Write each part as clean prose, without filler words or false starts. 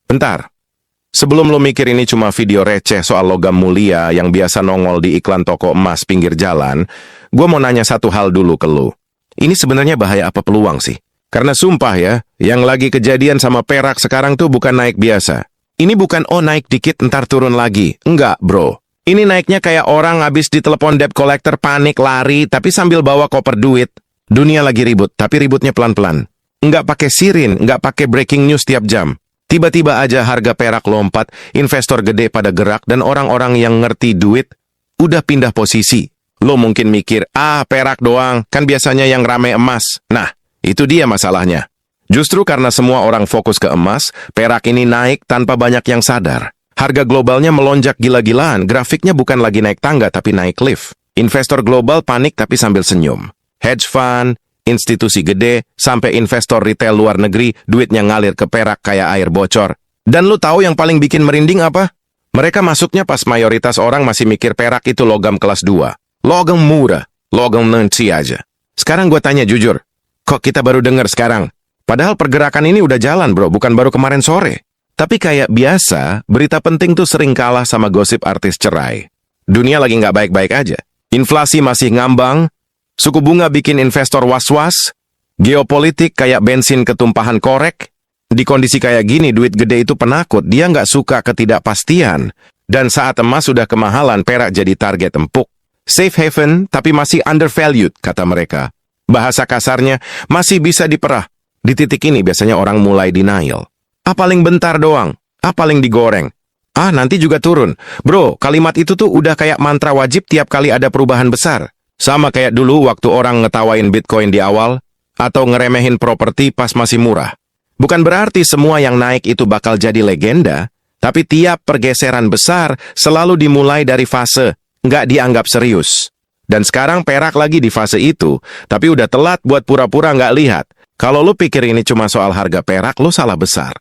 Bentar. Sebelum lo mikir ini cuma video receh soal logam mulia yang biasa nongol di iklan toko emas pinggir jalan, gue mau nanya satu hal dulu ke lo. Ini sebenarnya bahaya apa peluang sih? Karena sumpah ya, yang lagi kejadian sama perak sekarang tuh bukan naik biasa. Ini bukan naik dikit ntar turun lagi. Enggak, bro. Ini naiknya kayak orang habis ditelepon debt collector panik lari tapi sambil bawa koper duit. Dunia lagi ribut, tapi ributnya pelan-pelan. Enggak pakai sirin, enggak pakai breaking news tiap jam. Tiba-tiba aja harga perak lompat, investor gede pada gerak, dan orang-orang yang ngerti duit udah pindah posisi. Lo mungkin mikir, perak doang, kan biasanya yang rame emas. Nah, itu dia masalahnya. Justru karena semua orang fokus ke emas, perak ini naik tanpa banyak yang sadar. Harga globalnya melonjak gila-gilaan, grafiknya bukan lagi naik tangga tapi naik lift. Investor global panik tapi sambil senyum. Hedge fund, institusi gede, sampai investor retail luar negeri, duitnya ngalir ke perak kayak air bocor. Dan lu tahu yang paling bikin merinding apa? Mereka masuknya pas mayoritas orang masih mikir perak itu logam kelas 2. Logam murah, logam nanti aja. Sekarang gue tanya jujur, kok kita baru dengar sekarang? Padahal pergerakan ini udah jalan bro, bukan baru kemarin sore. Tapi kayak biasa, berita penting tuh sering kalah sama gosip artis cerai. Dunia lagi nggak baik-baik aja. Inflasi masih ngambang, suku bunga bikin investor was-was, geopolitik kayak bensin ketumpahan korek. Di kondisi kayak gini, duit gede itu penakut, dia nggak suka ketidakpastian. Dan saat emas sudah kemahalan, perak jadi target empuk. Safe haven, tapi masih undervalued, kata mereka. Bahasa kasarnya, masih bisa diperah. Di titik ini biasanya orang mulai denial. Paling bentar doang, paling digoreng. Nanti juga turun. Bro, kalimat itu tuh udah kayak mantra wajib tiap kali ada perubahan besar. Sama kayak dulu waktu orang ngetawain Bitcoin di awal, atau ngeremehin properti pas masih murah. Bukan berarti semua yang naik itu bakal jadi legenda, tapi tiap pergeseran besar selalu dimulai dari fase, nggak dianggap serius. Dan sekarang perak lagi di fase itu, tapi udah telat buat pura-pura nggak lihat. Kalau lu pikir ini cuma soal harga perak, lu salah besar.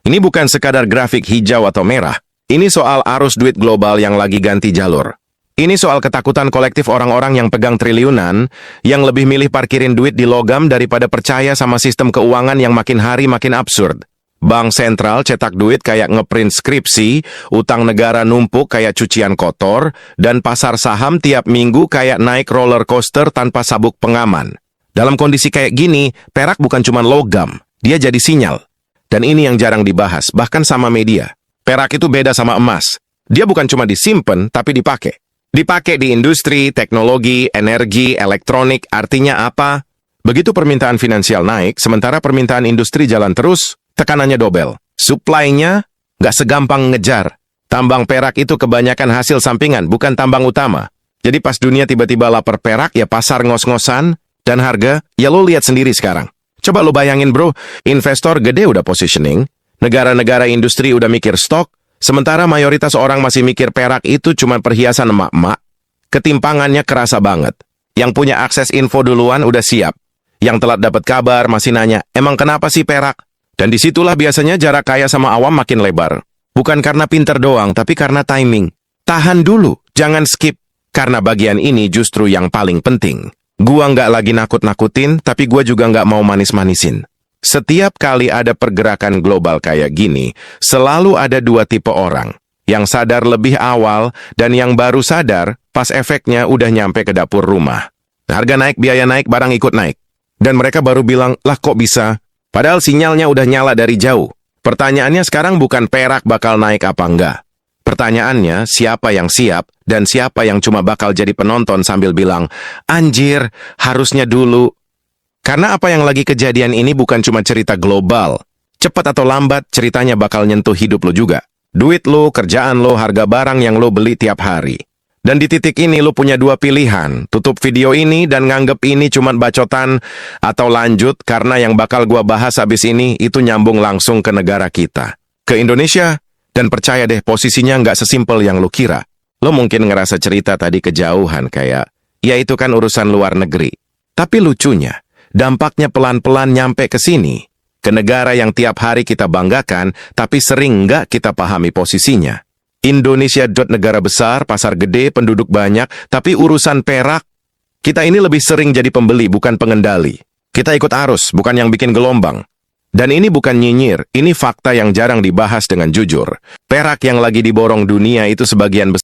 Ini bukan sekadar grafik hijau atau merah. Ini soal arus duit global yang lagi ganti jalur. Ini soal ketakutan kolektif orang-orang yang pegang triliunan, yang lebih milih parkirin duit di logam daripada percaya sama sistem keuangan yang makin hari makin absurd. Bank sentral cetak duit kayak ngeprint skripsi, utang negara numpuk kayak cucian kotor, dan pasar saham tiap minggu kayak naik roller coaster tanpa sabuk pengaman. Dalam kondisi kayak gini, perak bukan cuma logam, dia jadi sinyal. Dan ini yang jarang dibahas, bahkan sama media. Perak itu beda sama emas. Dia bukan cuma disimpan, tapi dipakai. Dipakai di industri, teknologi, energi, elektronik, artinya apa? Begitu permintaan finansial naik, sementara permintaan industri jalan terus, tekanannya dobel. Supply-nya nggak segampang ngejar. Tambang perak itu kebanyakan hasil sampingan, bukan tambang utama. Jadi pas dunia tiba-tiba lapar perak, ya pasar ngos-ngosan, dan harga, ya lo lihat sendiri sekarang. Coba lo bayangin bro, investor gede udah positioning, negara-negara industri udah mikir stok, sementara mayoritas orang masih mikir perak itu cuma perhiasan emak-emak. Ketimpangannya kerasa banget. Yang punya akses info duluan udah siap. Yang telat dapat kabar masih nanya, emang kenapa sih perak? Dan disitulah biasanya jarak kaya sama awam makin lebar. Bukan karena pinter doang, tapi karena timing. Tahan dulu, jangan skip. Karena bagian ini justru yang paling penting. Gua nggak lagi nakut-nakutin, tapi gua juga nggak mau manis-manisin. Setiap kali ada pergerakan global kayak gini, selalu ada dua tipe orang. Yang sadar lebih awal, dan yang baru sadar pas efeknya udah nyampe ke dapur rumah. Harga naik, biaya naik, barang ikut naik. Dan mereka baru bilang, lah kok bisa? Padahal sinyalnya udah nyala dari jauh. Pertanyaannya sekarang bukan perak bakal naik apa enggak. Pertanyaannya, siapa yang siap dan siapa yang cuma bakal jadi penonton sambil bilang, anjir, harusnya dulu. Karena apa yang lagi kejadian ini bukan cuma cerita global. Cepat atau lambat, ceritanya bakal nyentuh hidup lo juga. Duit lo, kerjaan lo, harga barang yang lo beli tiap hari. Dan di titik ini lo punya dua pilihan, tutup video ini dan nganggep ini cuma bacotan, atau lanjut karena yang bakal gua bahas habis ini itu nyambung langsung ke negara kita. Ke Indonesia. Dan percaya deh, posisinya nggak sesimpel yang lo kira. Lo mungkin ngerasa cerita tadi kejauhan kayak, ya itu kan urusan luar negeri. Tapi lucunya, dampaknya pelan-pelan nyampe ke sini. Ke negara yang tiap hari kita banggakan, tapi sering nggak kita pahami posisinya. Indonesia negara besar, pasar gede, penduduk banyak, tapi urusan perak, kita ini lebih sering jadi pembeli, bukan pengendali. Kita ikut arus, bukan yang bikin gelombang. Dan ini bukan nyinyir, ini fakta yang jarang dibahas dengan jujur. Perak yang lagi diborong dunia itu sebagian besar